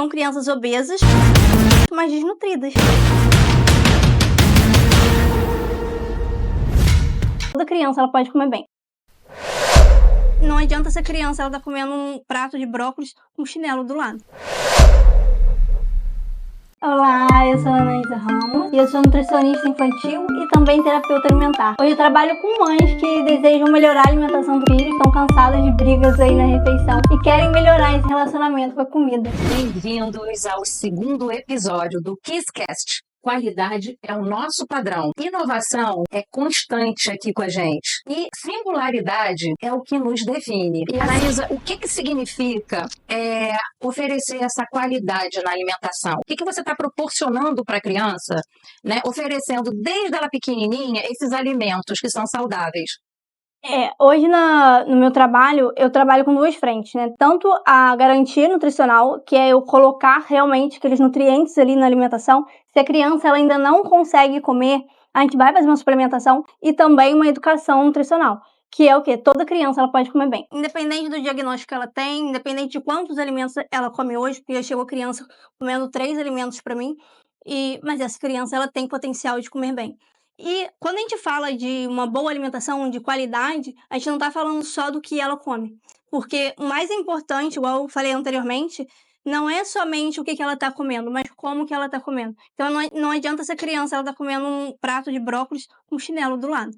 são crianças obesas, mas desnutridas. Toda criança ela pode comer bem. Não adianta essa criança ela tá comendo um prato de brócolis com chinelo do lado. Olá, eu sou a Anaísa Ramos e eu sou nutricionista infantil e também terapeuta alimentar. Hoje eu trabalho com mães que desejam melhorar a alimentação do filho, estão cansadas de brigas aí na refeição e querem melhorar esse relacionamento com a comida. Bem-vindos ao segundo episódio do KissCast. Qualidade é o nosso padrão. Inovação é constante aqui com a gente. E singularidade é o que nos define. E, Anaísa, o que significa oferecer essa qualidade na alimentação? O que você está proporcionando para a criança, né? Oferecendo desde ela pequenininha esses alimentos que são saudáveis? Hoje no meu trabalho, eu trabalho com duas frentes, né? Tanto a garantia nutricional, que é eu colocar realmente aqueles nutrientes ali na alimentação. Se a criança ela ainda não consegue comer, a gente vai fazer uma suplementação e também uma educação nutricional, que é o quê? Toda criança ela pode comer bem. Independente do diagnóstico que ela tem, independente de quantos alimentos ela come hoje, porque já chegou criança comendo 3 alimentos para mim, mas essa criança ela tem potencial de comer bem. E quando a gente fala de uma boa alimentação, de qualidade, a gente não está falando só do que ela come. Porque o mais importante, igual eu falei anteriormente, não é somente o que ela está comendo, mas como que ela está comendo. Então não adianta essa criança ela tá comendo um prato de brócolis com chinelo do lado.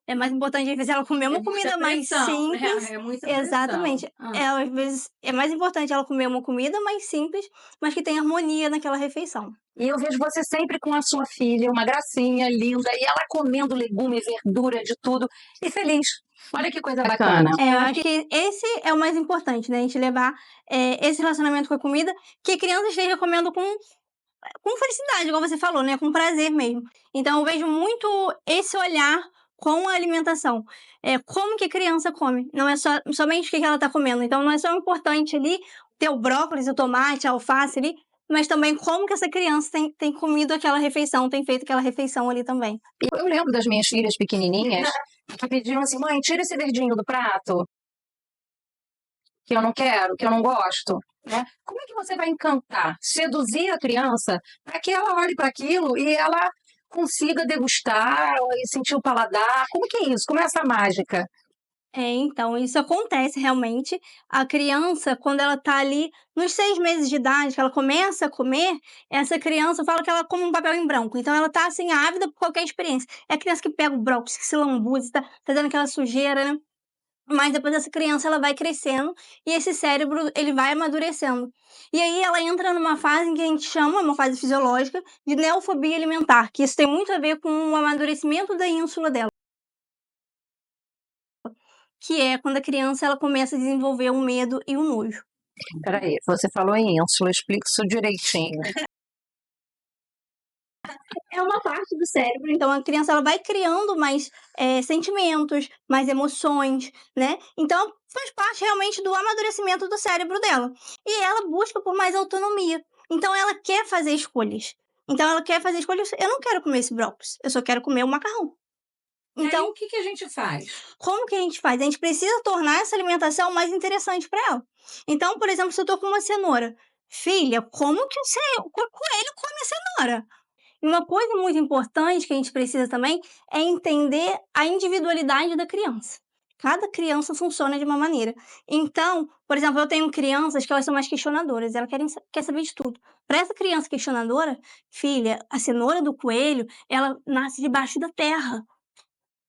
É mais importante, às vezes, ela comer uma comida mais simples. É muita Exatamente. Às vezes, é mais importante ela comer uma comida mais simples, mas que tenha harmonia naquela refeição. E eu vejo você sempre com a sua filha, uma gracinha, linda, e ela comendo legume, verdura, de tudo, e feliz. Olha que coisa bacana. Eu acho que esse é o mais importante, né? A gente levar esse relacionamento com a comida, que a criança esteja comendo com felicidade, igual você falou, né? Com prazer mesmo. Então, eu vejo muito esse olhar com a alimentação. Como que a criança come. Não é somente o que ela está comendo. Então, não é só importante ali ter o brócolis, o tomate, a alface ali, mas também como que essa criança tem comido aquela refeição, tem feito aquela refeição ali também. Eu lembro das minhas filhas pequenininhas que pediam assim, mãe, tira esse verdinho do prato, que eu não quero, que eu não gosto. Né? Como é que você vai encantar, seduzir a criança para que ela olhe para aquilo e ela consiga degustar e sentir o paladar? Como que é isso? Como é essa mágica? Então, isso acontece realmente. A criança, quando ela tá ali nos 6 meses de idade, que ela começa a comer, essa criança, eu falo que ela come um papel em branco. Então, ela tá, assim, ávida por qualquer experiência. É a criança que pega o brócolis, que se lambuza, tá fazendo aquela sujeira, né? Mas depois essa criança, ela vai crescendo e esse cérebro, ele vai amadurecendo. E aí ela entra numa fase em que a gente chama, uma fase fisiológica, de neofobia alimentar, que isso tem muito a ver com o amadurecimento da ínsula dela. Que é quando a criança ela começa a desenvolver um medo e um nojo. Peraí, você falou em ínsula, explica isso direitinho. É uma parte do cérebro, então a criança ela vai criando mais sentimentos, mais emoções, né? Então faz parte realmente do amadurecimento do cérebro dela. E ela busca por mais autonomia. Então ela quer fazer escolhas. Então ela quer fazer escolhas. Eu não quero comer esse brócolis, eu só quero comer o macarrão. Então, o que a gente faz? Como que a gente faz? A gente precisa tornar essa alimentação mais interessante para ela. Então, por exemplo, se eu tô com uma cenoura, filha, como que o coelho come a cenoura? E uma coisa muito importante que a gente precisa também é entender a individualidade da criança. Cada criança funciona de uma maneira. Então, por exemplo, eu tenho crianças que elas são mais questionadoras, elas quer saber de tudo. Para essa criança questionadora, filha, a cenoura do coelho, ela nasce debaixo da terra.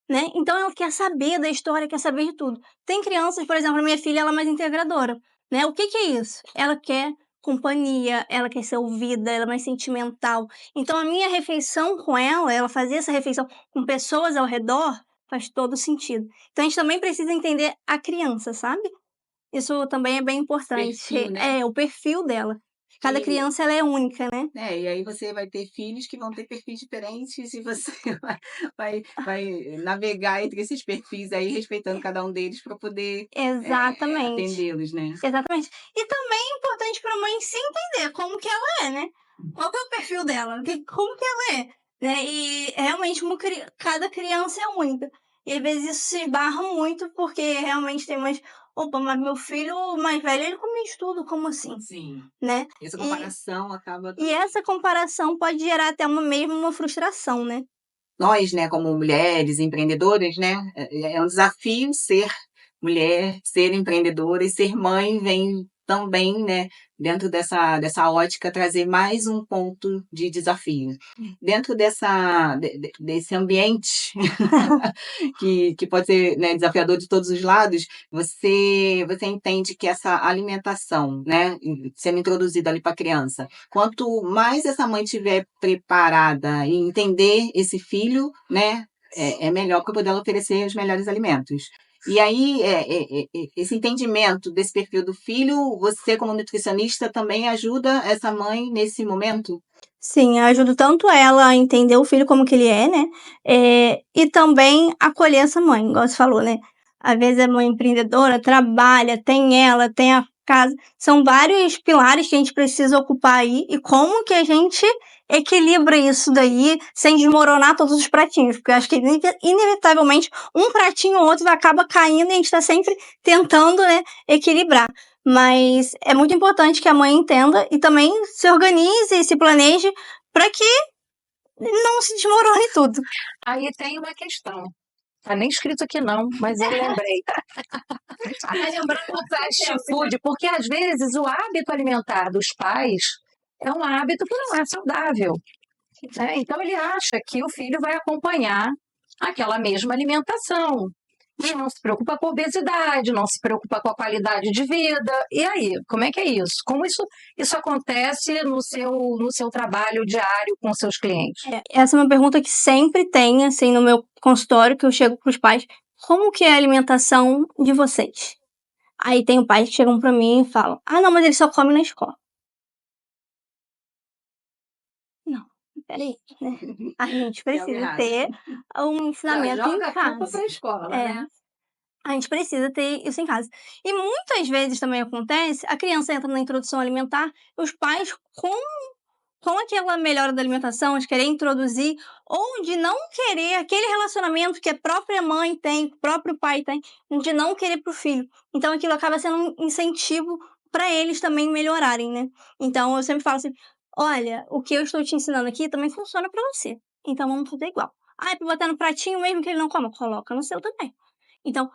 Né? Então ela quer saber da história, quer saber de tudo. Tem crianças, por exemplo, a minha filha, ela é mais integradora, né? O que é isso? Ela quer companhia, ela quer ser ouvida, ela é mais sentimental. Então a minha refeição com ela fazer essa refeição com pessoas ao redor, faz todo sentido. Então a gente também precisa entender a criança, sabe? Isso também é bem importante. Perfil, né? O perfil dela. Cada criança, ela é única, né? E aí você vai ter filhos que vão ter perfis diferentes e você vai navegar entre esses perfis aí, respeitando cada um deles para poder Exatamente. atendê-los, né? Exatamente. E também é importante para a mãe se entender como que ela é, né? Qual que é o perfil dela? Como que ela é? Né? E realmente cada criança é única. E às vezes isso se esbarra muito porque realmente tem opa, mas meu filho mais velho, ele come isso tudo, como assim? Sim. Né? Essa E, comparação acaba. e essa comparação pode gerar até mesmo uma frustração, né? Nós, né, como mulheres empreendedoras, né, é um desafio ser mulher, ser empreendedora e ser mãe vem também, né, dentro dessa ótica, trazer mais um ponto de desafio. Dentro desse ambiente que pode ser, né, desafiador de todos os lados, você entende que essa alimentação, né, sendo introduzida ali para a criança, quanto mais essa mãe tiver preparada e entender esse filho, né, é melhor para poder ela oferecer os melhores alimentos. E aí, esse entendimento desse perfil do filho, você como nutricionista também ajuda essa mãe nesse momento? Sim, eu ajudo tanto ela a entender o filho como que ele é, né, e também acolher essa mãe, igual você falou, né. Às vezes a mãe empreendedora trabalha, tem ela, tem a casa, são vários pilares que a gente precisa ocupar aí, e como que a gente equilibra isso daí sem desmoronar todos os pratinhos, porque eu acho que inevitavelmente um pratinho ou outro acaba caindo e a gente tá sempre tentando, né, equilibrar. Mas é muito importante que a mãe entenda e também se organize e se planeje para que não se desmorone tudo. Aí tem uma questão. Tá nem escrito aqui não, mas eu lembrei. O fast food, porque às vezes o hábito alimentar dos pais é um hábito que não é saudável, né? Então ele acha que o filho vai acompanhar aquela mesma alimentação. E não se preocupa com a obesidade, não se preocupa com a qualidade de vida. E aí, como é que é isso? Como isso acontece no seu trabalho diário com seus clientes? Essa é uma pergunta que sempre tem, assim, no meu consultório, que eu chego para os pais: como que é a alimentação de vocês? Aí tem pais que chegam para mim e falam: ah, não, mas ele só come na escola. Não, peraí, né? A gente Tem algo precisa errado. ter um ensinamento em Joga a culpa casa. para a escola, É. né? A gente precisa ter isso em casa. E muitas vezes também acontece, a criança entra na introdução alimentar, os pais com aquela melhora da alimentação, de querer introduzir, ou de não querer aquele relacionamento que a própria mãe tem, que o próprio pai tem, de não querer para o filho. Então aquilo acaba sendo um incentivo para eles também melhorarem, né? Então eu sempre falo assim: olha, o que eu estou te ensinando aqui também funciona para você. Então vamos fazer igual. Ah, é para botar no pratinho mesmo que ele não coma? Coloca no seu também. Então,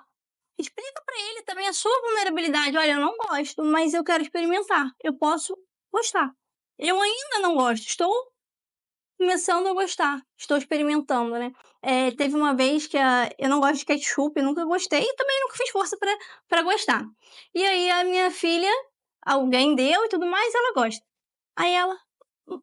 explica pra ele também a sua vulnerabilidade. Olha, eu não gosto, mas eu quero experimentar. Eu posso gostar. Eu ainda não gosto, estou começando a gostar, estou experimentando, né? Teve uma vez que eu não gosto de ketchup, nunca gostei e também nunca fiz força pra gostar. E aí a minha filha, alguém deu e tudo mais, ela gosta. Aí ela: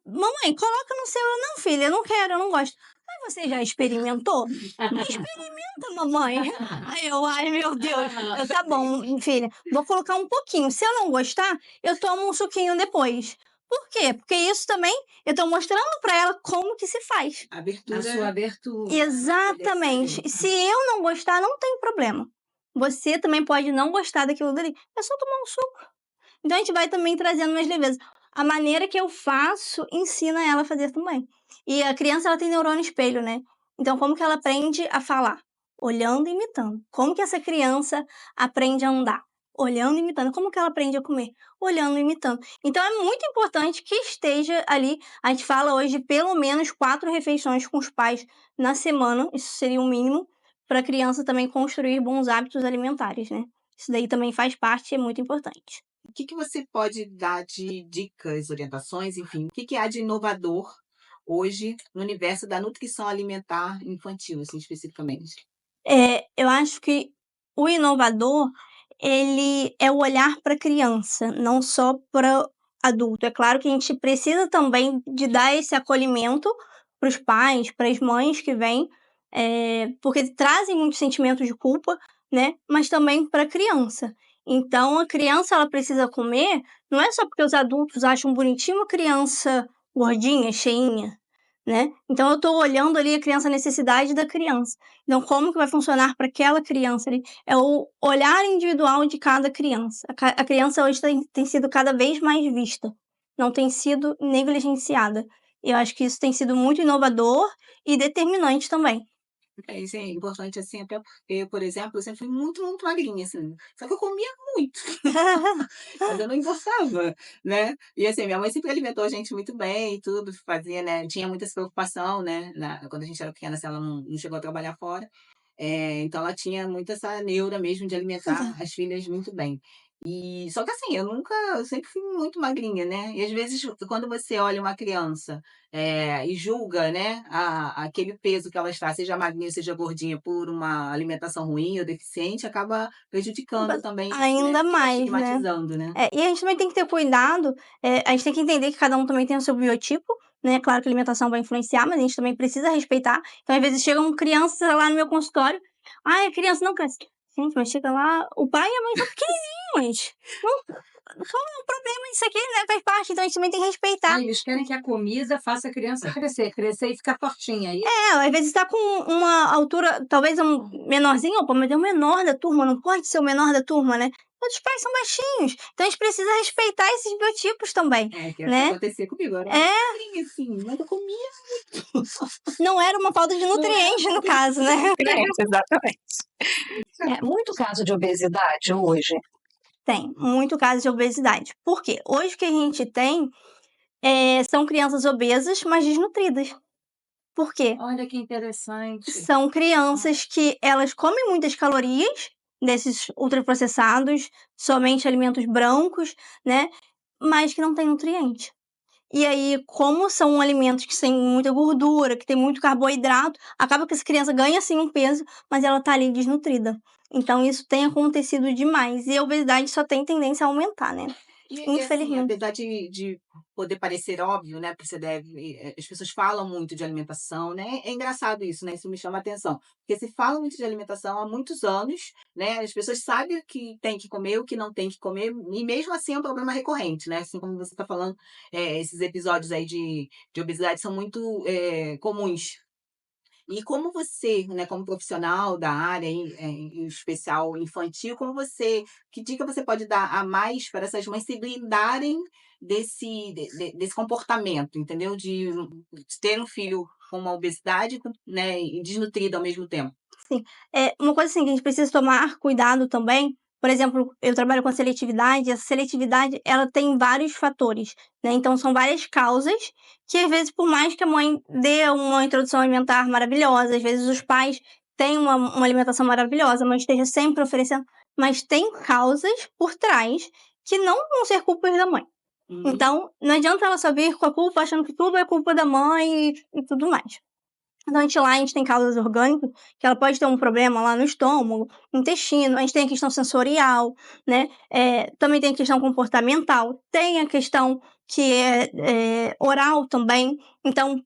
mamãe, coloca no seu. Eu: não, filha, eu não quero, eu não gosto. Mas você já experimentou? Experimenta, mamãe. Aí eu: ai, meu Deus. Eu: tá bom, filha, vou colocar um pouquinho. Se eu não gostar, eu tomo um suquinho depois. Por quê? Porque isso também eu tô mostrando pra ela como que se faz. Abertura. A sua abertura. Exatamente. E se eu não gostar, não tem problema. Você também pode não gostar daquilo dali. É só tomar um suco. Então a gente vai também trazendo mais leveza. A maneira que eu faço ensina ela a fazer também. E a criança, ela tem neurônio espelho, né? Então como que ela aprende a falar? Olhando e imitando. Como que essa criança aprende a andar? Olhando e imitando. Como que ela aprende a comer? Olhando e imitando. Então é muito importante que esteja ali. A gente fala hoje de pelo menos 4 refeições com os pais na semana. Isso seria o mínimo para a criança também construir bons hábitos alimentares, né? Isso daí também faz parte e é muito importante. O que você pode dar de dicas, orientações, enfim, o que há de inovador hoje no universo da nutrição alimentar infantil, assim, especificamente? Eu acho que o inovador, ele é o olhar para a criança, não só para adulto. É claro que a gente precisa também de dar esse acolhimento para os pais, para as mães que vêm, porque trazem muitos sentimentos de culpa, né, mas também para a criança. Então a criança, ela precisa comer, não é só porque os adultos acham bonitinho uma criança gordinha, cheinha, né. Então eu estou olhando ali a criança, a necessidade da criança. Então, como que vai funcionar para aquela criança ali? É o olhar individual de cada criança. A criança hoje tem sido cada vez mais vista, não tem sido negligenciada. E eu acho que isso tem sido muito inovador e determinante também. Isso é importante, assim, até porque, por exemplo, eu sempre fui muito, muito magrinha, assim, só que eu comia muito, mas eu não engordava, né. E, assim, minha mãe sempre alimentou a gente muito bem e tudo, fazia, né, tinha muita essa preocupação, né, quando a gente era pequena, assim, ela não chegou a trabalhar fora, então ela tinha muito essa neura mesmo de alimentar as filhas muito bem. E só que, assim, eu sempre fui muito magrinha, né, e às vezes quando você olha uma criança, e julga, né, aquele peso que ela está, seja magrinha, seja gordinha, por uma alimentação ruim ou deficiente, acaba prejudicando também, né, Ainda fica mais, né. estigmatizando, né. E a gente também tem que ter cuidado, a gente tem que entender que cada um também tem o seu biotipo, né, claro que a alimentação vai influenciar, mas a gente também precisa respeitar. Então, às vezes, chegam crianças lá no meu consultório: "Ai, a criança não cresce". Gente, mas chega lá, o pai e a mãe são pequenininhos, não qual é o problema disso aqui, né, faz parte, então a gente também tem que respeitar. Ah, eles querem que a comida faça a criança crescer, crescer e ficar fortinha, aí Às vezes tá com uma altura, talvez um menorzinho, opa, mas é o menor da turma, não pode ser o menor da turma, né. Todos os pais são baixinhos, então a gente precisa respeitar esses biotipos também, É, que é o que né. acontecia comigo, eu era muito É, magrinha, assim, mas eu comia muito. não era uma falta de Não era nutrientes no falta de caso, né. nutrientes, exatamente. Muito caso de obesidade hoje. Tem muito caso de obesidade. Por quê? Hoje o que a gente tem, são crianças obesas, mas desnutridas. Por quê? Olha que interessante. São crianças que elas comem muitas calorias desses ultraprocessados, somente alimentos brancos, né, mas que não têm nutriente. E aí, como são alimentos que têm muita gordura, que tem muito carboidrato, acaba que essa criança ganha sim um peso, mas ela tá ali desnutrida. Então isso tem acontecido demais, e a obesidade só tem tendência a aumentar, né, E assim, infelizmente. apesar de poder parecer óbvio, né, porque as pessoas falam muito de alimentação, né, é engraçado isso, né, isso me chama a atenção, porque se fala muito de alimentação há muitos anos, né, as pessoas sabem o que tem que comer, o que não tem que comer, e mesmo assim é um problema recorrente, né, assim como você está falando, esses episódios aí de obesidade são muito, comuns. E como você, né, como profissional da área, em especial infantil, que dica você pode dar a mais para essas mães se blindarem desse comportamento, entendeu? De ter um filho com uma obesidade, né, e desnutrido ao mesmo tempo. Sim. Uma coisa assim que a gente precisa tomar cuidado também, por exemplo, eu trabalho com seletividade, essa seletividade ela tem vários fatores, né, então são várias causas que às vezes por mais que a mãe dê uma introdução alimentar maravilhosa, às vezes os pais têm uma alimentação maravilhosa, mas esteja sempre oferecendo, mas tem causas por trás que não vão ser culpas da mãe. Uhum. Então, não adianta ela só vir com a culpa achando que tudo é culpa da mãe e tudo mais. Então a gente tem causas orgânicas, que ela pode ter um problema lá no estômago, no intestino, a gente tem a questão sensorial, né, também tem a questão comportamental, tem a questão que oral também. Então,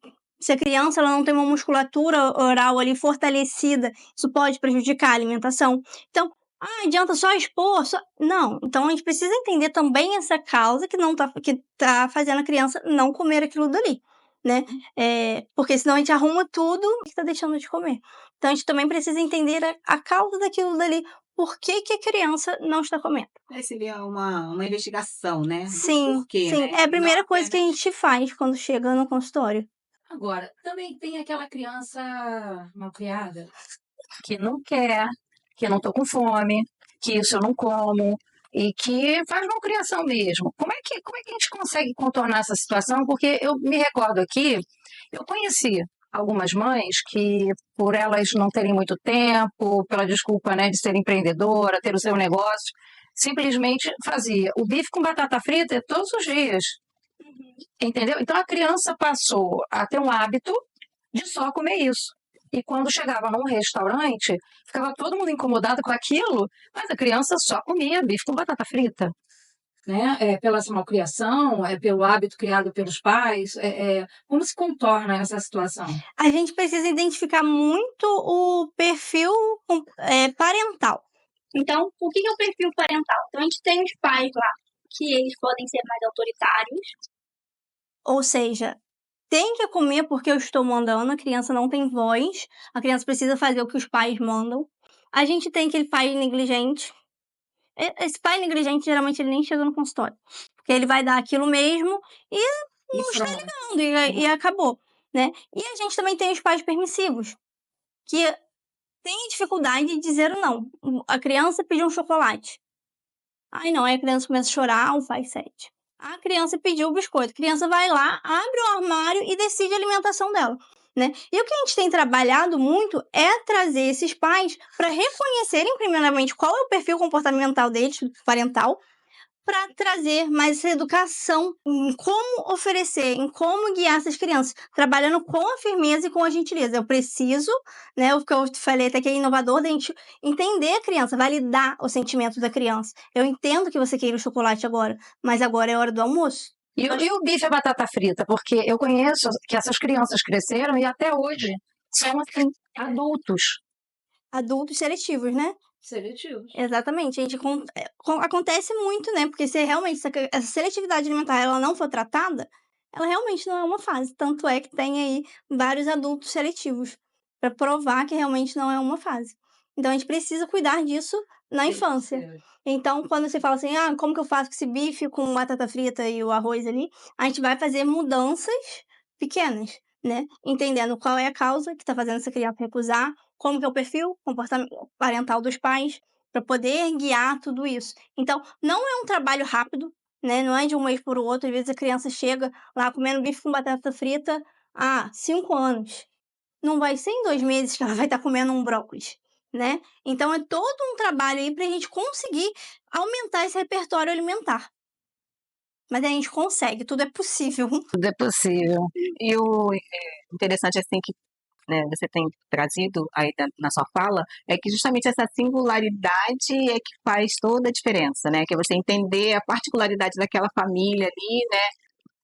se a criança ela não tem uma musculatura oral ali fortalecida, isso pode prejudicar a alimentação. Então, adianta só expor, só não, então a gente precisa entender também essa causa que tá fazendo a criança não comer aquilo dali, né. Porque senão a gente arruma tudo e tá deixando de comer. Então a gente também precisa entender a causa daquilo dali, por que que a criança não está comendo. Seria uma investigação, né, do Sim, porquê, sim, né, é a e não primeira coisa que a apenas gente faz quando chega no consultório. Agora, também tem aquela criança malcriada que não quer, que não tô com fome, que isso eu não como e que faz malcriação mesmo. Como é que a gente consegue contornar essa situação? Porque eu me recordo aqui, eu conheci algumas mães que, por elas não terem muito tempo, pela desculpa, né, de ser empreendedora, ter o seu negócio, simplesmente fazia o bife com batata frita todos os dias, entendeu? Então a criança passou a ter um hábito de só comer isso. E quando chegava num restaurante, ficava todo mundo incomodado com aquilo, mas a criança só comia bife com batata frita. Né? Pela essa malcriação, pelo hábito criado pelos pais, como se contorna essa situação? A gente precisa identificar muito o perfil parental. Então, o que é o perfil parental? Então, a gente tem os pais lá, que eles podem ser mais autoritários. Ou seja, tem que comer porque eu estou mandando, a criança não tem voz, a criança precisa fazer o que os pais mandam. A gente tem aquele pai negligente. Esse pai negligente, geralmente, ele nem chega no consultório, porque ele vai dar aquilo mesmo e e não está pronto. ligando, e acabou, né. E a gente também tem os pais permissivos, que tem dificuldade de dizer o não. A criança pediu um chocolate. Ai, não, aí a criança começa a chorar, um faz 7. A criança pediu o biscoito. A criança vai lá, abre o armário e decide a alimentação dela, né? E o que a gente tem trabalhado muito é trazer esses pais para reconhecerem, primeiramente, qual é o perfil comportamental deles, parental, para trazer mais essa educação em como oferecer, em como guiar essas crianças, trabalhando com a firmeza e com a gentileza. Eu preciso, né, o que eu falei até que é inovador, da gente entender a criança, validar o sentimento da criança. Eu entendo que você queira o chocolate agora, mas agora é hora do almoço. E o bife e a batata frita? Porque eu conheço que essas crianças cresceram e até hoje são assim, adultos. Adultos seletivos, né? Seletivos. Exatamente, a gente acontece muito, né? Porque se realmente essa seletividade alimentar ela não for tratada, ela realmente não é uma fase. Tanto é que tem aí vários adultos seletivos para provar que realmente não é uma fase. Então a gente precisa cuidar disso na infância. Então, quando você fala assim, como que eu faço com esse bife com batata frita e o arroz ali, a gente vai fazer mudanças pequenas, né? Entendendo qual é a causa que está fazendo essa criança recusar, como que é o perfil comportamental parental dos pais, para poder guiar tudo isso. Então, não é um trabalho rápido, né? Não é de um mês para o outro. Às vezes a criança chega lá comendo bife com batata frita há 5 anos. Não vai ser em 2 meses que ela vai estar comendo um brócolis, né? Então é todo um trabalho aí para a gente conseguir aumentar esse repertório alimentar. Mas a gente consegue, tudo é possível. Tudo é possível. E o interessante, assim, que né, você tem trazido aí na sua fala, é que justamente essa singularidade é que faz toda a diferença, né? Que é você entender a particularidade daquela família ali, né?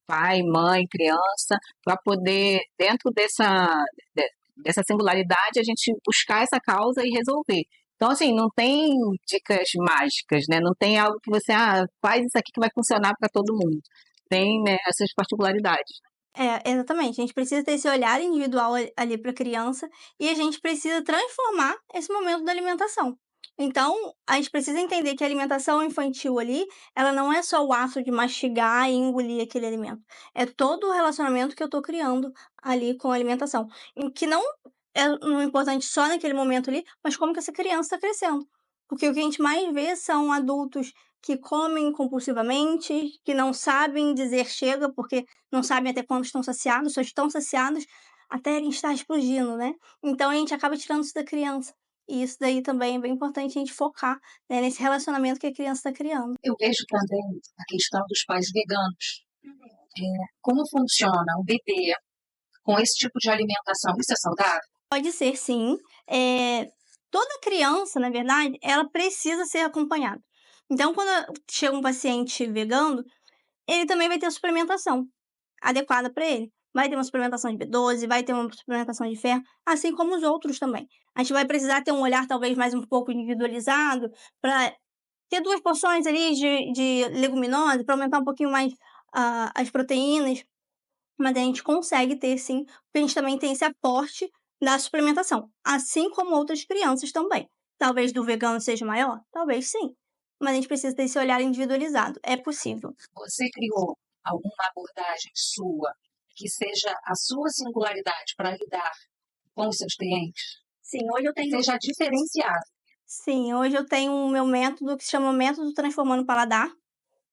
Pai, mãe, criança, para poder, dentro dessa singularidade, a gente buscar essa causa e resolver. Então, assim, não tem dicas mágicas, né? Não tem algo que você, faz isso aqui que vai funcionar para todo mundo. Tem, né, essas particularidades. Exatamente. A gente precisa ter esse olhar individual ali para a criança e a gente precisa transformar esse momento da alimentação. Então, a gente precisa entender que a alimentação infantil ali, ela não é só o ato de mastigar e engolir aquele alimento. É todo o relacionamento que eu estou criando ali com a alimentação. Em que não é importante só naquele momento ali, mas como que essa criança está crescendo. Porque o que a gente mais vê são adultos que comem compulsivamente, que não sabem dizer chega, porque não sabem até quando estão saciados, só estão saciados até ele estar explodindo, né? Então a gente acaba tirando isso da criança. E isso daí também é bem importante a gente focar, né, nesse relacionamento que a criança está criando. Eu vejo também a questão dos pais veganos. Como funciona o bebê com esse tipo de alimentação? Isso é saudável? Pode ser, sim. Toda criança, na verdade, ela precisa ser acompanhada. Então, quando chega um paciente vegano, ele também vai ter a suplementação adequada para ele. Vai ter uma suplementação de B12, vai ter uma suplementação de ferro, assim como os outros também. A gente vai precisar ter um olhar talvez mais um pouco individualizado para ter 2 porções ali de leguminosa para aumentar um pouquinho mais as proteínas, mas a gente consegue ter sim, porque a gente também tem esse aporte da suplementação, assim como outras crianças também. Talvez do vegano seja maior? Talvez sim, mas a gente precisa ter esse olhar individualizado. É possível. Você criou alguma abordagem sua que seja a sua singularidade para lidar com os seus clientes? Sim, hoje eu tenho. Seja diferenciado. Sim, hoje eu tenho o meu método que se chama Método Transformando o Paladar.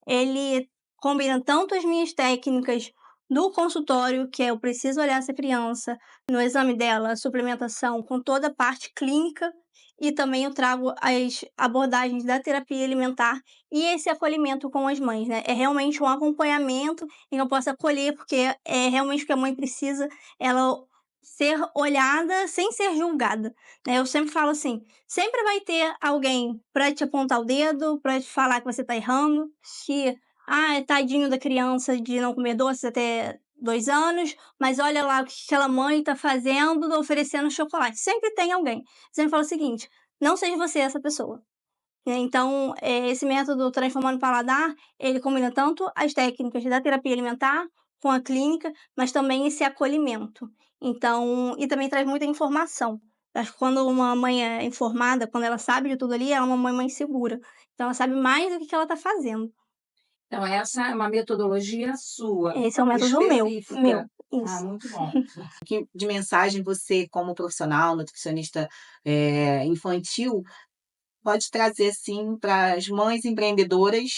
Ele combina tanto as minhas técnicas do consultório, que é eu preciso olhar essa criança no exame dela, a suplementação, com toda a parte clínica, e também eu trago as abordagens da terapia alimentar e esse acolhimento com as mães, né? É realmente um acompanhamento em que eu posso acolher, porque é realmente o que a mãe precisa, ela ser olhada sem ser julgada, né? Eu sempre falo assim, sempre vai ter alguém para te apontar o dedo, para te falar que você tá errando, que, é tadinho da criança de não comer doces até 2 anos, mas olha lá o que aquela mãe tá fazendo, oferecendo chocolate. Sempre tem alguém. Sempre falo o seguinte, não seja você essa pessoa. Né? Então, esse método Transformando o Paladar, ele combina tanto as técnicas da terapia alimentar com a clínica, mas também esse acolhimento. Então, e também traz muita informação. Acho que quando uma mãe é informada, quando ela sabe de tudo ali, ela é uma mãe mais segura. Então, ela sabe mais do que ela está fazendo. Então, essa é uma metodologia sua, Esse é um método meu. específica. Isso. muito bom. Que de mensagem você, como profissional, nutricionista infantil, pode trazer, assim, para as mães empreendedoras,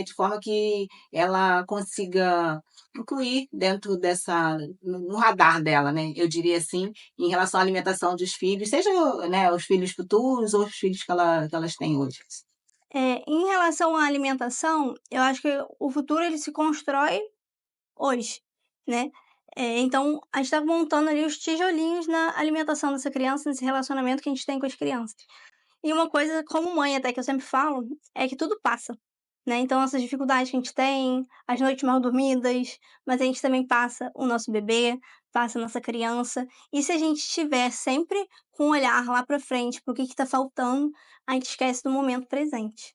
de forma que ela consiga incluir dentro no radar dela, né, eu diria assim, em relação à alimentação dos filhos, seja, né, os filhos futuros ou os filhos que elas têm hoje. Em relação à alimentação, eu acho que o futuro ele se constrói hoje, né. Então a gente tá montando ali os tijolinhos na alimentação dessa criança, nesse relacionamento que a gente tem com as crianças. E uma coisa como mãe até que eu sempre falo, é que tudo passa, né, então essas dificuldades que a gente tem, as noites mal dormidas, mas a gente também passa o nosso bebê, passa a nossa criança, e se a gente estiver sempre com um olhar lá pra frente, para o que tá faltando, a gente esquece do momento presente.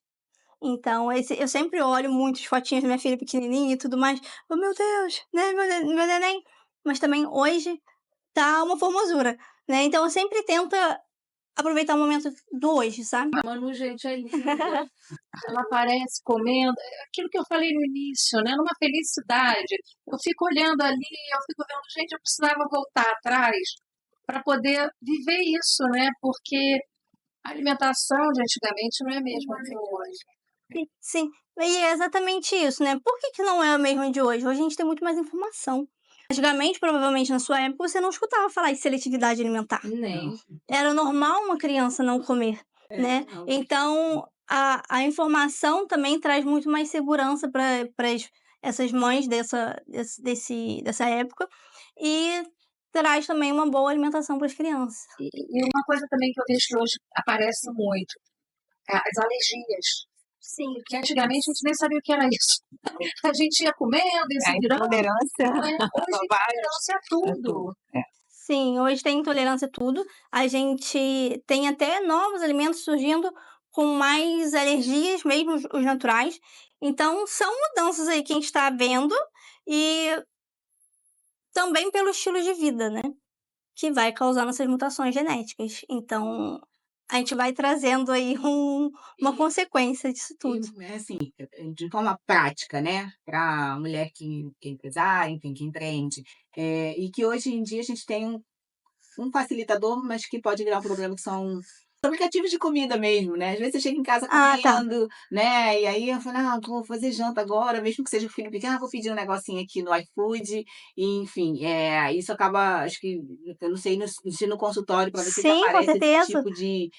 Então eu sempre olho muito as fotinhas da minha filha pequenininha e tudo mais, "Oh meu Deus, né, meu neném", mas também hoje tá uma formosura, né, então eu sempre tento aproveitar o momento do hoje, sabe. A Manu, gente, é linda. Ela aparece comendo, é aquilo que eu falei no início, né, numa felicidade. Eu fico olhando ali, eu fico vendo, gente, eu precisava voltar atrás para poder viver isso, né, porque a alimentação de antigamente não é a mesma de hoje. Sim, e é exatamente isso, né. Por que que não é a mesma de hoje? Hoje a gente tem muito mais informação. Antigamente, provavelmente na sua época, você não escutava falar em seletividade alimentar. Nem. Era normal uma criança não comer, né. Não. Então a informação também traz muito mais segurança para essas mães dessa época, e traz também uma boa alimentação para as crianças. E uma coisa também que eu vejo que hoje aparece muito, as alergias. Sim. Porque antigamente a gente nem sabia o que era isso. A gente ia comendo e A se virando. intolerância Hoje intolerância é tudo. Sim, hoje tem intolerância a tudo. A gente tem até novos alimentos surgindo com mais alergias, mesmo os naturais. Então, são mudanças aí que a gente está vendo e também pelo estilo de vida, né? Que vai causando essas mutações genéticas. Então, a gente vai trazendo aí uma consequência disso tudo. E, assim, de forma prática, né, para a mulher que é empresária, enfim, que empreende, e que hoje em dia a gente tem um facilitador, mas que pode virar um problema, que são aplicativos de comida mesmo, né. Às vezes você chega em casa Ah, tá. comendo, né, e aí eu falo: "Ah, vou fazer janta agora", mesmo que seja o filho pequeno: "Ah, vou pedir um negocinho aqui no iFood", e enfim, isso acaba, acho que, eu não sei se no consultório para você Sim, com aparece esse certeza. tipo de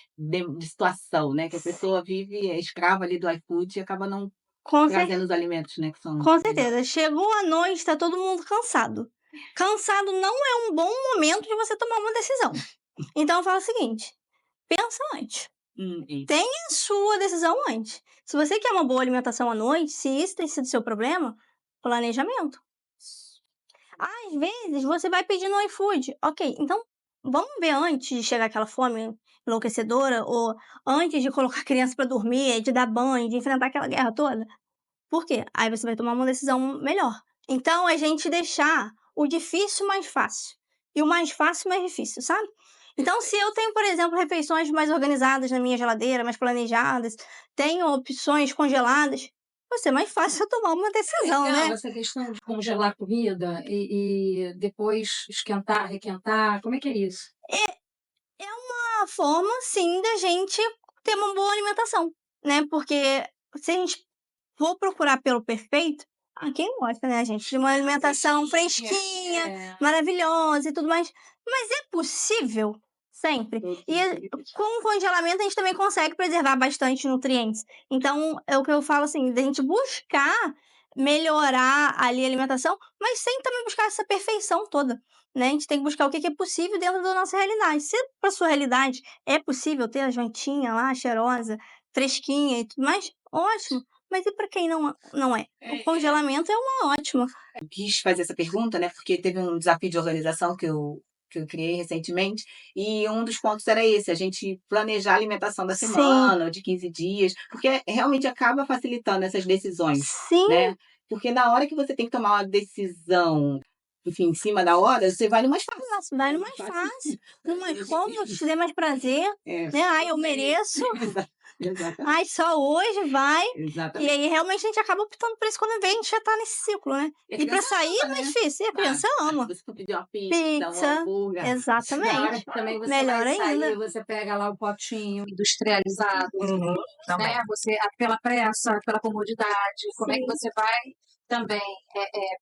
situação, né, que a pessoa vive escrava ali do iFood e acaba não Com cer trazendo os alimentos, né, que são Com melhores. certeza. Chegou a noite, tá todo mundo cansado. Cansado não é um bom momento de você tomar uma decisão. Então eu falo o seguinte: pensa antes. Isso. Tenha a sua decisão antes. Se você quer uma boa alimentação à noite, se isso tem sido seu problema, planejamento. Às vezes você vai pedir no iFood. Ok, então vamos ver antes de chegar aquela fome enlouquecedora ou antes de colocar a criança para dormir, de dar banho, de enfrentar aquela guerra toda? Por quê? Aí você vai tomar uma decisão melhor. Então, a gente deixar o difícil mais fácil e o mais fácil mais difícil, sabe? Então, se eu tenho, por exemplo, refeições mais organizadas na minha geladeira, mais planejadas, tenho opções congeladas, vai ser mais fácil eu tomar uma decisão, Legal né? essa questão de congelar comida e depois esquentar, requentar, como é que é isso? É uma forma, sim, da gente ter uma boa alimentação, né? Porque se a gente for procurar pelo perfeito, quem gosta, né, gente, de uma alimentação fresquinha, maravilhosa e tudo mais. Mas é possível sempre. E com o congelamento a gente também consegue preservar bastante nutrientes. Então, é o que eu falo assim, da gente buscar melhorar ali a alimentação, mas sem também buscar essa perfeição toda, né? A gente tem que buscar o que é possível dentro da nossa realidade. Se para sua realidade é possível ter a jantinha lá, cheirosa, fresquinha e tudo mais, ótimo. Mas e para quem não é? O congelamento é uma ótima. Eu quis fazer essa pergunta, né, porque teve um desafio de organização que eu criei recentemente, e um dos pontos era esse, a gente planejar a alimentação da Sim, semana ou de 15 dias, porque realmente acaba facilitando essas decisões, sim, né. Porque na hora que você tem que tomar uma decisão, enfim, em cima da hora, você vai no mais fácil. nossa, vai no mais fácil, no mais cômodo, te dê mais prazer, É. né? "Ai, eu mereço". Exatamente. Ai, só hoje vai. E Exatamente. aí, realmente, a gente acaba optando por isso quando vê, a gente já tá nesse ciclo, né? E a E pra criança sair é ama, mais né? difícil. E a criança Se ama. você for pedir uma pizza, um Pizza, hambúrguer, Na hora exatamente. que também você Melhor vai sair, ainda. você pega lá o potinho industrializado, Também. né? Você, pela pressa, pela comodidade, como é que Sim. você vai também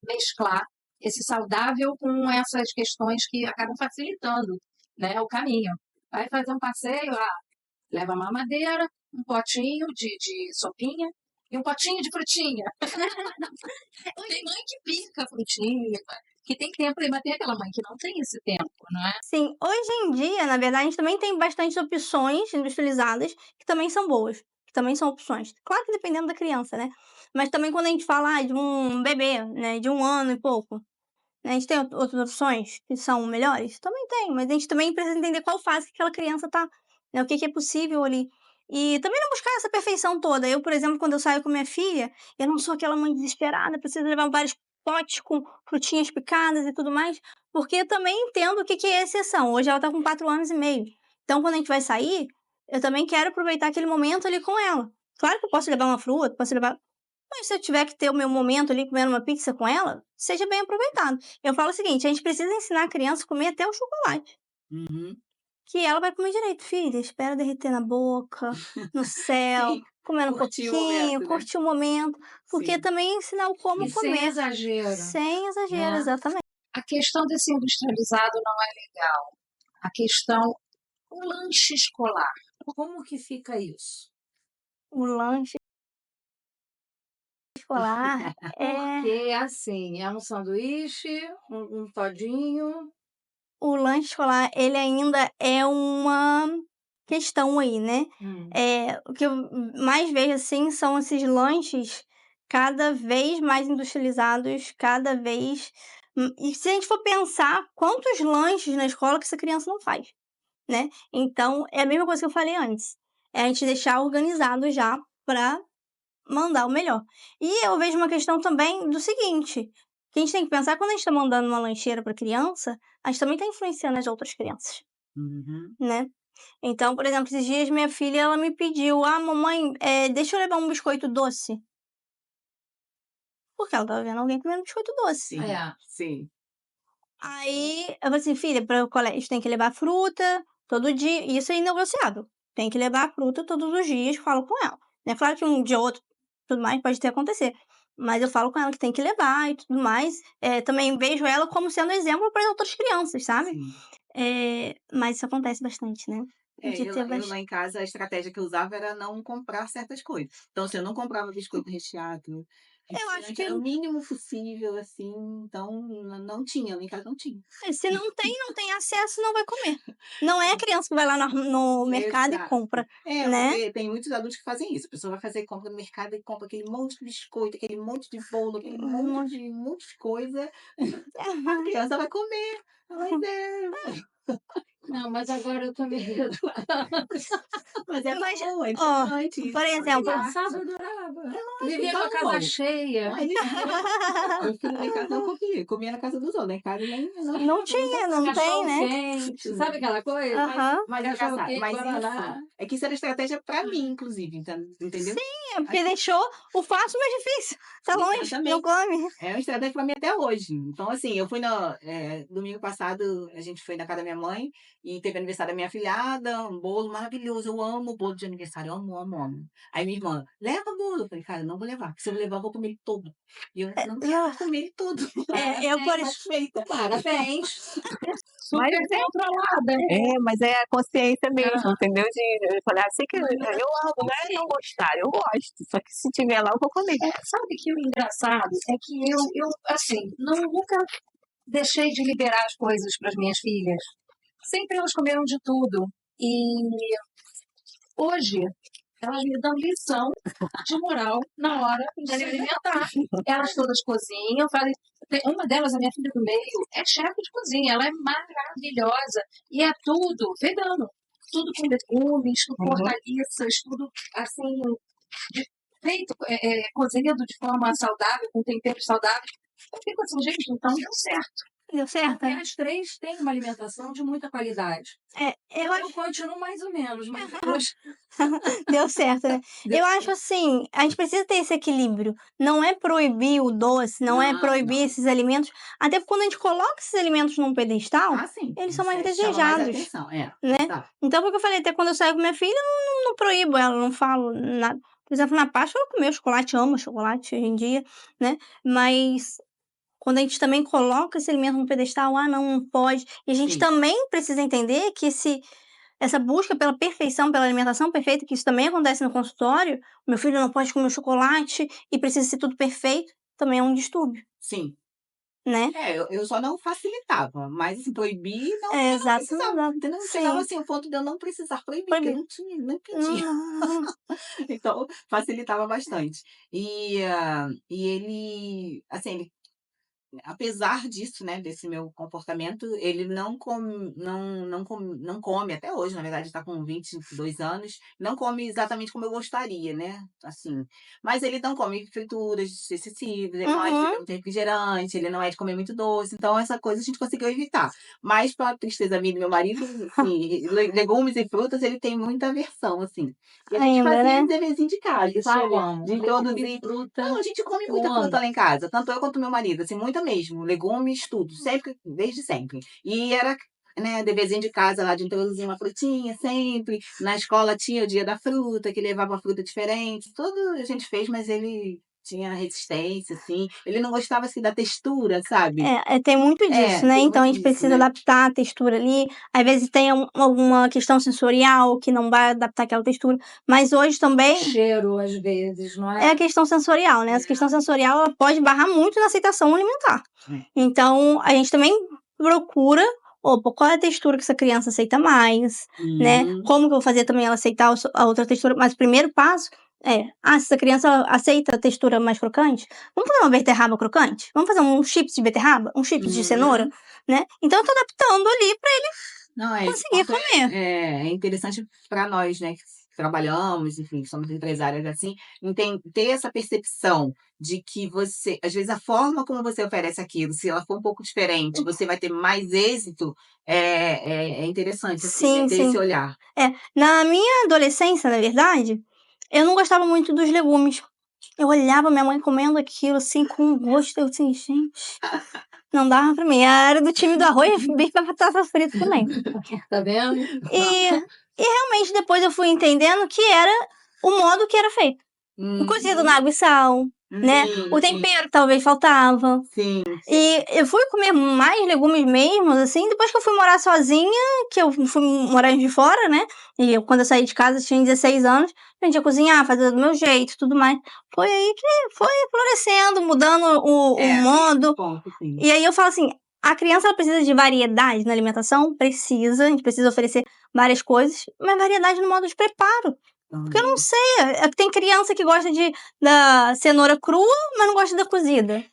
mesclar esse saudável com essas questões que acabam facilitando, né, o caminho. Vai fazer um passeio, leva uma mamadeira, um potinho de sopinha e um potinho de frutinha. Tem mãe que pica frutinha, que tem tempo, mas tem aquela mãe que não tem esse tempo, não é? Sim, hoje em dia, na verdade, a gente também tem bastante opções industrializadas que também são boas, que também são opções. Claro que dependendo da criança, né? Mas também quando a gente fala de um bebê, né, de 1 ano e pouco, né, a gente tem outras opções que são melhores? Também tem, mas a gente também precisa entender qual fase que aquela criança tá, né, o que que é possível ali. E também não buscar essa perfeição toda. Eu, por exemplo, quando eu saio com minha filha, eu não sou aquela mãe desesperada, preciso levar vários potes com frutinhas picadas e tudo mais, porque eu também entendo o que que é exceção. Hoje ela tá com 4 anos e meio. Então, quando a gente vai sair, eu também quero aproveitar aquele momento ali com ela. Claro que eu posso levar uma fruta, posso levar, mas se eu tiver que ter o meu momento ali comendo uma pizza com ela, seja bem aproveitado. Eu falo o seguinte, a gente precisa ensinar a criança a comer até o chocolate, Uhum. que ela vai comer direito. Filha, espera derreter na boca, no céu, Sim, comendo um curtir o pouquinho, momento, né? curtir o momento, porque Sim. também ensinar o como E sem comer, exagero. sem exagero, né? exatamente. A questão desse industrializado não é legal. A questão, o lanche escolar. Como que fica isso? O lanche escolar é... Porque, assim, é um sanduíche, um todinho. O lanche escolar, ele ainda é uma questão aí, né? O que eu mais vejo, assim, são esses lanches cada vez mais industrializados, cada vez... E se a gente for pensar, quantos lanches na escola que essa criança não faz, né? Então, é a mesma coisa que eu falei antes. É a gente deixar organizado já para mandar o melhor. E eu vejo uma questão também do seguinte, que a gente tem que pensar, quando a gente está mandando uma lancheira para criança, a gente também está influenciando as outras crianças, Uhum. né? Então, por exemplo, esses dias minha filha, ela me pediu, mamãe, deixa eu levar um biscoito doce. Porque ela estava vendo alguém comendo biscoito doce. Sim, sim. Aí, eu falei assim, filha, para o colégio tem que levar fruta todo dia, e isso é inegociável. Tem que levar fruta todos os dias, falo com ela. É claro que um dia ou outro, tudo mais, pode ter acontecer. Mas eu falo com ela que tem que levar e tudo mais. Também vejo ela como sendo exemplo para as outras crianças, sabe? Sim. Mas isso acontece bastante, né? De ter Eu lá em casa, a estratégia que eu usava era não comprar certas coisas. Então, se eu não comprava biscoito recheado, Eu acho refrigerante, que era o mínimo possível, assim, então não tinha, lá em casa não tinha. se não tem acesso, não vai comer. Não é a criança que vai lá no mercado e Exato. compra, né? Porque tem muitos adultos que fazem isso. A pessoa vai fazer compra no mercado e compra aquele monte de biscoito, aquele monte de bolo, aquele monte de coisa. A criança vai comer. Mas Não, mas agora eu tô medo. mas é Mas, bom, é ó, importante. por exemplo, Passado eu adorava. Vivia com então a casa bom. cheia. Mas meu filho lá em casa não comia na casa dos outros, lá em casa nem não tinha, não tem, né? Quente, sabe aquela coisa? Aham. Mas Cachorro engraçado, quente, mas guaraná. isso, é que isso era estratégia pra mim, inclusive, então, entendeu? É porque deixou o fácil mais difícil. Tá longe, não Exatamente. come. É uma estratégia pra mim até hoje. Então, assim, eu fui domingo passado, a gente foi na casa da minha mãe e teve aniversário da minha filhada, um bolo maravilhoso. Eu amo bolo de aniversário, eu amo, amo, amo. Aí minha irmã, leva o bolo. Eu falei, cara, não vou levar, porque se eu levar, eu vou comer ele todo. E eu não quero comer ele todo. Eu, por exemplo, Satisfeita. Parabéns. Super controlada. Mas é a consciência mesmo, entendeu? De falar assim que eu amo, não é não gostar, eu gosto. Só que se tiver lá, eu vou comer. Sabe que o engraçado é que eu assim, nunca deixei de liberar as coisas para as minhas filhas. Sempre elas comeram de tudo. E hoje, elas me dão lição de moral na hora de alimentar. Elas todas cozinham, fazem. Uma delas, a minha filha do meio, é chefe de cozinha. Ela é maravilhosa. E é tudo vegano. Tudo com legumes, tudo com hortaliças, tudo assim, feito, cozido de forma saudável, com temperos saudáveis. Eu fico assim, gente, então deu certo. Deu certo? Porque as 3 têm uma alimentação de muita qualidade. Eu Eu acho continuo mais ou menos, mas depois deu certo, né. deu Eu acho assim, a gente precisa ter esse equilíbrio. Não é proibir o doce, não é Não, proibir não. esses alimentos, até porque quando a gente coloca esses alimentos num pedestal, Ah, sim. eles são mais Você chama mais desejados, atenção. né. Exato. Então, porque eu falei, até quando eu saio com minha filha, eu não proíbo ela, não falo nada. Por exemplo, na Páscoa ela comeu chocolate, ama chocolate hoje em dia, né, mas quando a gente também coloca esse alimento no pedestal, "Ah, não pode", e a gente Sim. também precisa entender que essa busca pela perfeição, pela alimentação perfeita, que isso também acontece no consultório, "Meu filho não pode comer chocolate e precisa ser tudo perfeito", também é um distúrbio, Sim. né. Eu só não facilitava, mas assim, proibir não, É, eu não exato, precisava, exato. entendeu? Chegava Sim, assim, ao ponto de eu não precisar proibir, porque proibir. não tinha, nem Não, pedia. não, não. Então, facilitava bastante. E ele, assim, ele apesar disso, né, desse meu comportamento, ele não come até hoje, na verdade está com 22 anos, não come exatamente como eu gostaria, né, assim. Mas ele não come frituras excessivas, ele não é de Uhum. beber muito refrigerante, ele não é de comer muito doce, então essa coisa a gente conseguiu evitar. Mas para tristeza minha e do meu marido, assim, legumes e frutas ele tem muita aversão, assim. E a gente Ainda, fazia né. os deverzinhos de casa, isso eu sabe, amo. de Legume introduzir e fruta, não, a gente come eu muita fruta amo. lá em casa, tanto eu quanto meu marido, assim, muita mesmo, legumes, tudo, sempre, desde sempre. E era, né, deverzinho de casa lá de introduzir uma frutinha sempre, na escola tinha o dia da fruta, que levava uma fruta diferente, tudo a gente fez, mas ele tinha resistência, assim, ele não gostava, assim, da textura, sabe. Tem muito disso, né, Tem então a muito gente disso, precisa né. adaptar a textura ali, às vezes tem alguma questão sensorial que não vai adaptar aquela textura, mas hoje também Cheiro, às vezes, não é a é? questão sensorial, né, essa questão sensorial ela pode barrar muito na aceitação alimentar. É. Então, a gente também procura, opa, qual é a textura que essa criança aceita mais, né, Uhum. como que eu vou fazer também ela aceitar a outra textura, mas o primeiro passo se essa criança aceita a textura mais crocante, vamos fazer uma beterraba crocante? Vamos fazer um chips de beterraba? Um chips de cenoura? Uhum. Né, então eu tô adaptando ali pra Não, esse conseguir ponto comer. é interessante para nós, né, que trabalhamos, enfim, que somos empresárias, assim, ter essa percepção de que você às vezes a forma como você oferece aquilo, se ela for um pouco diferente, você vai ter mais êxito, é interessante, assim, né, Sim, ter esse sim. olhar. Na minha adolescência, na verdade, eu não gostava muito dos legumes. Eu olhava minha mãe comendo aquilo, assim, com um gosto, eu assim: "Gente, não dava pra mim". Era do time do arroz, bife e batata frita também. Tá vendo? E realmente depois eu fui entendendo que era o modo que era feito. O cozido na Uhum. água e sal, né, o Sim, tempero talvez faltava. sim, sim. E eu fui comer mais legumes mesmo, assim, depois que eu fui morar sozinha, que eu fui morar em Juiz de Fora, né, e quando eu saí de casa eu tinha 16 anos, aprendi a cozinhar, fazer do meu jeito e tudo mais. Foi aí que foi florescendo, mudando o Esse modo. ponto, sim. E aí eu falo assim, a criança ela precisa de variedade na alimentação? Precisa, a gente precisa oferecer várias coisas, mas variedade no modo de preparo. Porque eu não Também. sei, tem criança que gosta da cenoura crua, mas não gosta da cozida.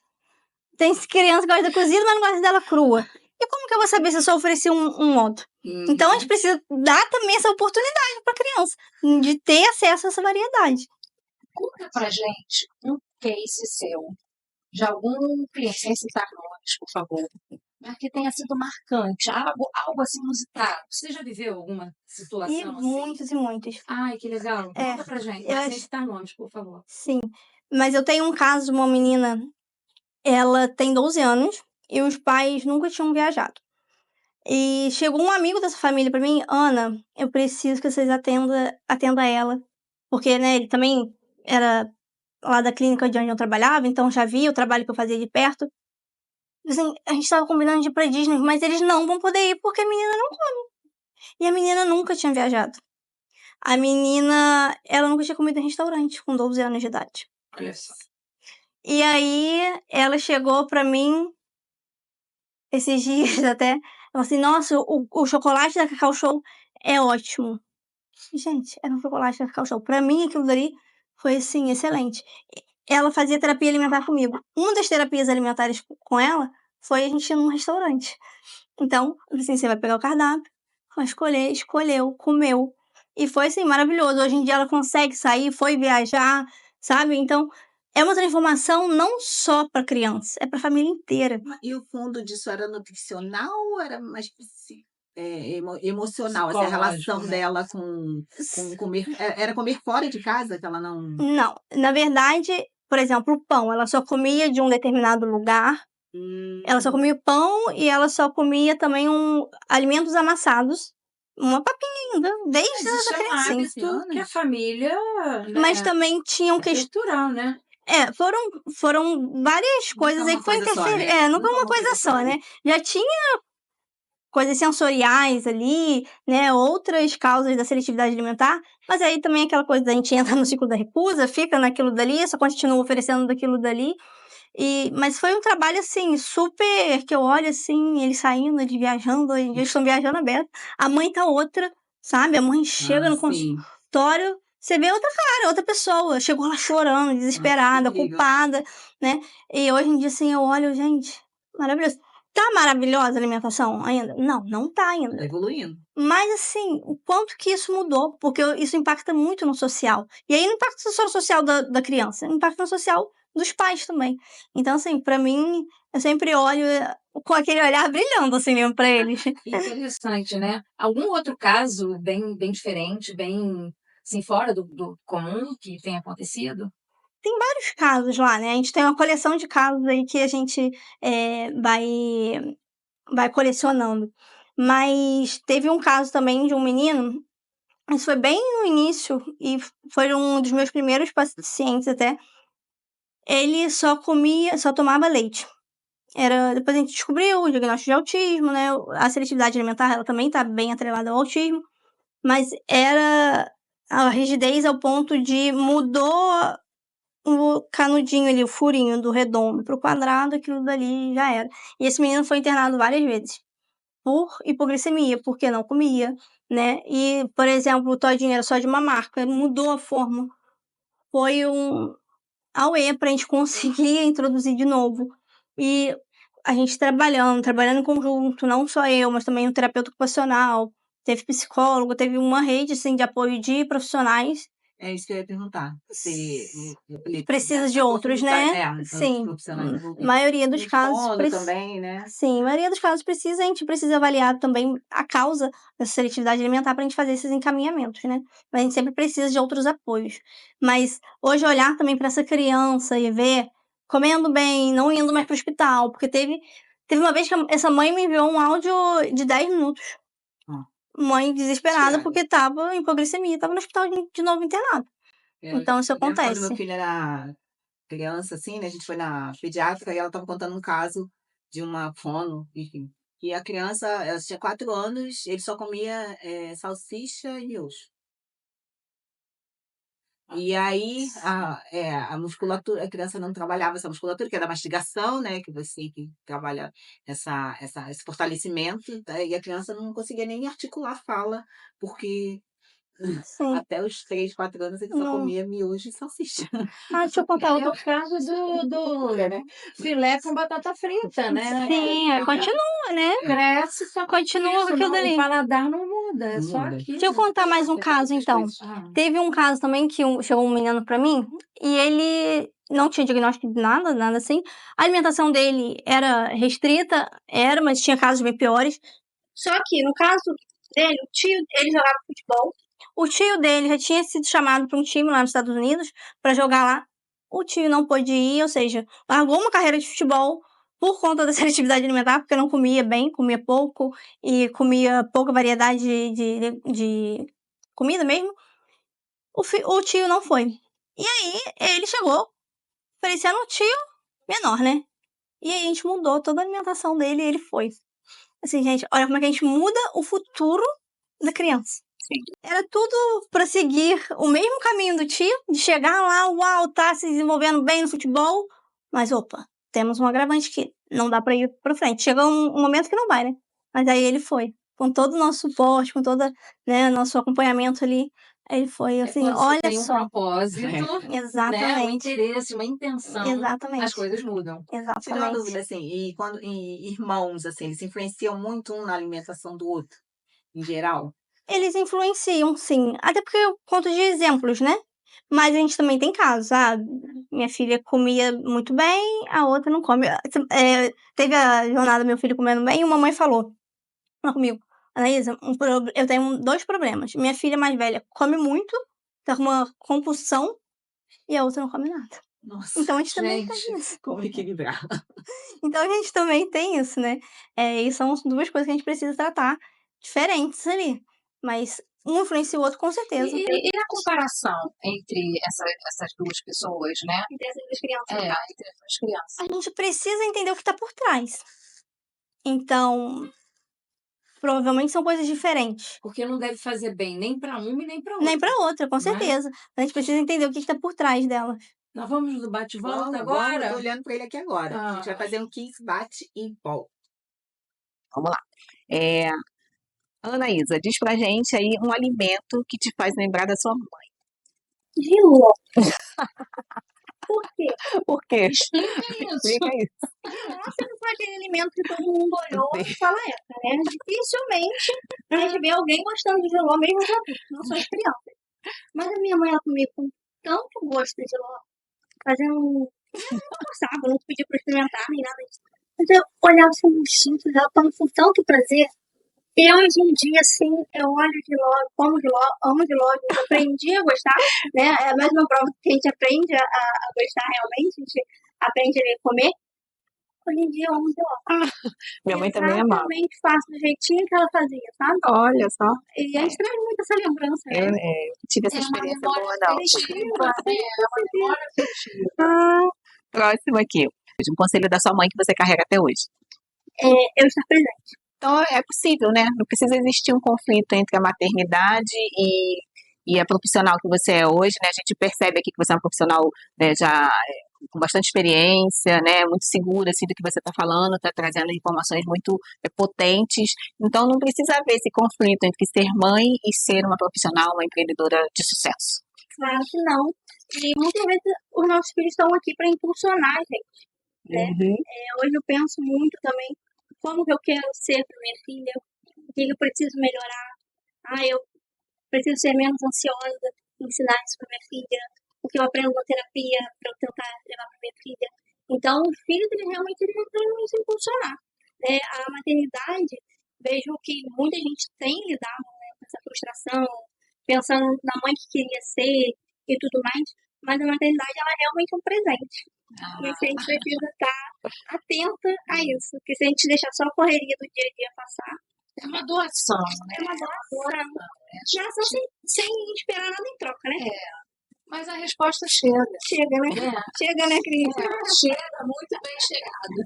Tem criança que gosta da cozida, mas não gosta dela crua. E como que eu vou saber se eu só ofereci um modo? Então a gente Uhum. precisa dar também essa oportunidade para a criança, de ter acesso a essa variedade. Conta pra gente um case seu, de algum cliente, sem citar nomes, por favor, mas que tenha sido marcante, algo assim inusitado. Você já viveu alguma E situação assim? muitos e muitos. Ai, que legal. É, Conta pra gente, eu mas sem acho citar nomes, por favor. sim. Mas eu tenho um caso de uma menina, ela tem 12 anos e os pais nunca tinham viajado. E chegou um amigo dessa família para mim: "Ana, eu preciso que vocês atenda ela", porque, né, ele também era lá da clínica de onde eu trabalhava, então já via o trabalho que eu fazia de perto. Assim, a gente estava combinando de ir pra Disney, mas eles não vão poder ir porque a menina não come. E a menina nunca tinha viajado. A menina, ela nunca tinha comido em restaurante com 12 anos de idade. Olha só. E aí ela chegou pra mim esses dias até, ela falou assim: "Nossa, o chocolate da Cacau Show é ótimo". Gente, era um chocolate da Cacau Show. Pra mim aquilo dali foi, assim, excelente. Ela fazia terapia alimentar comigo. Uma das terapias alimentares com ela foi a gente ir num restaurante. Então, assim, você vai pegar o cardápio, vai escolher, escolheu, comeu. E foi, assim, maravilhoso. Hoje em dia ela consegue sair, foi viajar, sabe. Então, é uma transformação não só para criança, é para a família inteira. E o fundo disso era nutricional ou era mais emocional, assim, a relação Psicológico, né? dela com comer... Era comer fora de casa que ela não... Não, na verdade, por exemplo, o pão, ela só comia de um determinado lugar, ela só comia pão e ela só comia também alimentos amassados, uma papinha ainda, desde Mas essa isso é um criancinha. hábito que a família, Mas né, também tinham é cultural, né? foram várias coisas aí uma que foi coisa só, né? interferir. Não foi Nunca uma coisa só, né? Já tinha coisas sensoriais ali, né? Outras causas da seletividade alimentar, mas aí também aquela coisa da gente entra no ciclo da recusa, fica naquilo dali, só continua oferecendo daquilo dali. Mas foi um trabalho, assim, super que eu olho, assim, eles saindo, eles viajando, hoje em dia eles estão viajando aberto. A mãe tá outra, sabe? A mãe chega no sim. consultório, você vê outra cara, outra pessoa. Chegou lá chorando, desesperada, incrível. culpada, né? E hoje em dia, assim, eu olho, gente, maravilhoso. Tá maravilhosa a alimentação ainda? Não, não tá Tá ainda. evoluindo. Mas, assim, o quanto que isso mudou, porque isso impacta muito no social. E aí não impacta só no social da criança, impacta no social dos pais também. Então, assim, pra mim, eu sempre olho com aquele olhar brilhando, assim, mesmo pra eles. Interessante, né? Algum outro caso bem diferente, bem assim, fora do comum que tenha acontecido? Tem vários casos lá, né? A gente tem uma coleção de casos aí que a gente vai colecionando. Mas teve um caso também de um menino, isso foi bem no início, e foi um dos meus primeiros pacientes até. Ele só tomava leite. Depois a gente descobriu o diagnóstico de autismo, né? A seletividade alimentar, ela também tá bem atrelada ao autismo, mas era a rigidez ao ponto de mudou o canudinho ali, o furinho do redondo pro quadrado, aquilo dali já era. E esse menino foi internado várias vezes por hipoglicemia, porque não comia, né? E, por exemplo, o todinho era só de uma marca, mudou a forma. Foi um auê pra gente conseguir introduzir de novo. E a gente trabalhando em conjunto, não só eu, mas também um terapeuta ocupacional, teve psicólogo, teve uma rede, assim, de apoio de profissionais. É isso que eu ia perguntar. Se Precisa de outros, né? outros Sim, profissionais envolvidos. maioria dos O casos fono também, né? Sim, a maioria dos casos a gente precisa avaliar também a causa dessa seletividade alimentar pra gente fazer esses encaminhamentos, né. Mas a gente sempre precisa de outros apoios. Mas hoje olhar também pra essa criança e ver comendo bem, não indo mais para o hospital, porque teve uma vez que essa mãe me enviou um áudio de 10 minutos. Hã. Mãe desesperada, Desesperada. porque estava em hipoglicemia, estava no hospital de novo internado. Então isso Eu lembro quando meu acontece. filho era criança, assim, né? A gente foi na pediátrica e ela estava contando um caso de uma fono, enfim. E a criança, ela tinha 4 anos, ele só comia salsicha e miojo. E aí, a musculatura, a criança não trabalhava essa musculatura, que é da mastigação, né? Que você que trabalha esse fortalecimento, tá? E a criança não conseguia nem articular a fala, porque Sim. até os 3, 4 anos ele só Não. comia miojo e salsicha. Deixa eu contar É outro. o caso do né? filé com batata frita, né? Sim, continua, né. Cresce, só que Continua isso, com aquilo não, dali. o paladar não muda, é Não só muda. aquilo. Deixa eu contar mais um caso, então. Teve um caso também que chegou um menino pra mim e ele não tinha diagnóstico de nada assim. A alimentação dele era restrita, mas tinha casos bem piores. Só que no caso dele, o tio ele jogava futebol. O tio dele já tinha sido chamado para um time lá nos Estados Unidos pra jogar lá. O tio não pôde ir, ou seja, largou uma carreira de futebol por conta da seletividade alimentar, porque não comia bem, comia pouco e comia pouca variedade de comida mesmo. O tio não foi. E aí ele chegou parecendo um tio menor, né. E aí a gente mudou toda a alimentação dele e ele foi. Assim, gente, olha como é que a gente muda o futuro da criança. Era tudo pra seguir o mesmo caminho do tio, de chegar lá, uau, tá se desenvolvendo bem no futebol, mas opa, temos um agravante que não dá pra ir pra frente. Chega um momento que não vai, né. Mas aí ele foi, com todo o nosso suporte, com toda, né, nosso acompanhamento ali, ele foi, assim, Quando você olha tem um só. propósito, né, um Exatamente, interesse, uma intenção, as exatamente, coisas mudam. Tira uma exatamente. dúvida, assim, e irmãos, assim, eles se influenciam muito um na alimentação do outro, em geral? Eles influenciam sim, até porque eu conto de exemplos, né. Mas a gente também tem casos, minha filha comia muito bem, a outra não come. Teve a jornada meu filho comendo bem e uma mãe falou comigo: "Anaísa, eu tenho 2 problemas. Minha filha mais velha come muito, tá com uma compulsão, e a outra não come nada". Nossa, Então a gente também tem gente, isso. como equilibrar? Então a gente também tem isso, né. E são 2 coisas que a gente precisa tratar diferentes ali, mas um influencia o outro com certeza. E a comparação entre essas duas pessoas, né? Entre essas 2 crianças. Entre as duas crianças. A gente precisa entender o que tá por trás. Então, provavelmente são coisas diferentes. Porque não deve fazer bem nem para uma e nem para outra. Nem pra outra, com Não é? certeza. A gente precisa entender o que tá por trás delas. Nós vamos no bate-volta Vamos, agora? tô olhando para ele aqui agora. A gente vai Ah. fazer um kiss, bate e volta. Vamos lá. Anaísa, diz pra gente aí um alimento que te faz lembrar da sua mãe. Giló. Por quê? Por quê? Explica isso. Explica isso. Nossa, não foi aquele alimento que todo mundo olhou naquela época, né? Dificilmente a gente vê alguém gostando de giló, mesmo os adultos, não só as crianças. Mas a minha mãe, ela comia com tanto gosto de giló, fazendo... Eu não gostava, não pedia pra experimentar, nem nada disso. Mas eu olhava assim, os instintos dela, tava com tanto prazer. E hoje em dia, assim, eu olho giló, como giló, amo giló, eu aprendi a gostar, né? É a mesma prova que a gente aprende a gostar realmente, a gente aprende a comer. Hoje em dia eu amo giló. Minha mãe também amava. Exatamente, faço do jeitinho que ela fazia, sabe? Olha só. E a gente traz muito essa lembrança, né? Eu tive essa experiência boa, não. Memória afetiva. Próximo aqui. Um conselho da sua mãe que você carrega até hoje. Eu estar presente. Então, é possível, né? Não precisa existir um conflito entre a maternidade e a profissional que você é hoje, né? A gente percebe aqui que você é uma profissional, né, já com bastante experiência, né? Muito segura, assim, do que você está falando, está trazendo informações muito potentes. Então, não precisa haver esse conflito entre ser mãe e ser uma profissional, uma empreendedora de sucesso. Claro que não. E muitas vezes os nossos filhos estão aqui para impulsionar a gente, né? Hoje eu penso muito também como que eu quero ser para minha filha, o que eu preciso melhorar. Eu preciso ser menos ansiosa, ensinar isso para minha filha, o que eu aprendo na terapia para eu tentar levar para minha filha. Então, os filhos, eles realmente vão nos impulsionar. A maternidade, vejo que muita gente tem lidado, né, com essa frustração, pensando na mãe que queria ser e tudo mais, mas a maternidade, ela é realmente um presente. E a gente precisa estar atenta a isso, porque se a gente deixar só a correria do dia a dia passar, É uma doação, né? é uma doação. Doação sem esperar nada em troca, né? Mas a resposta chega. Chega, né? Chega, né, Cris? Chega muito bem chegado.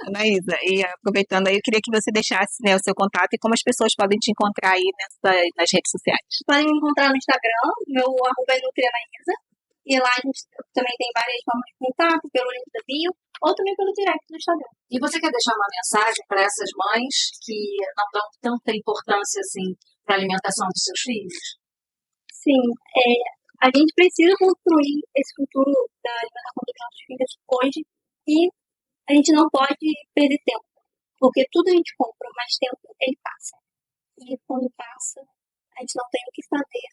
Anaísa, e aproveitando aí, eu queria que você deixasse, né, o seu contato e como as pessoas podem te encontrar aí nas redes sociais. Podem me encontrar no Instagram, meu arroba é NutriAnaísa. E lá a gente também tem várias formas de contato, pelo link da bio, ou também pelo direct do Instagram. E você quer deixar uma mensagem para essas mães que não dão tanta importância assim para a alimentação dos seus filhos? Sim, a gente precisa construir esse futuro da alimentação dos nossos filhos hoje e a gente não pode perder tempo, porque tudo a gente compra, mas tempo ele passa. E quando passa, a gente não tem o que fazer,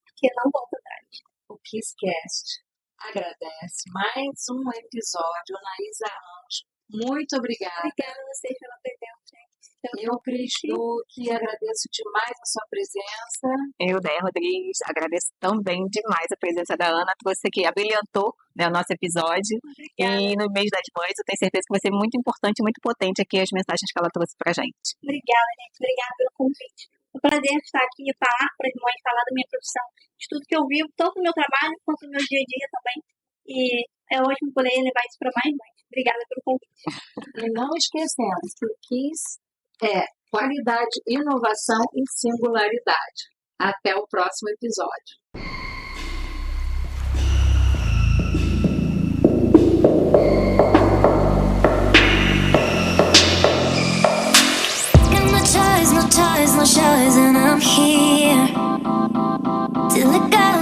porque não volta atrás. O KissCast agradece mais um episódio. Anaísa Ramos, muito obrigada. Obrigada a vocês pela presença, gente. Eu, Cris Duque, agradeço demais a sua presença. Eu, Déia Rodrigues, agradeço também demais a presença da Ana, trouxe aqui, abrilhantou, né, o nosso episódio. E no mês das mães, eu tenho certeza que vai ser muito importante e muito potente aqui as mensagens que ela trouxe pra gente. Obrigada, gente. Obrigada pelo convite. É um prazer estar aqui e falar para as mães, falar da minha profissão, de tudo que eu vivo, tanto no meu trabalho quanto no meu dia a dia também. E é ótimo poder levar isso para mais mães. Obrigada pelo convite. E não esquecendo que o Kiss é qualidade, inovação e singularidade. Até o próximo episódio. No choice, no showers, and I'm here till it got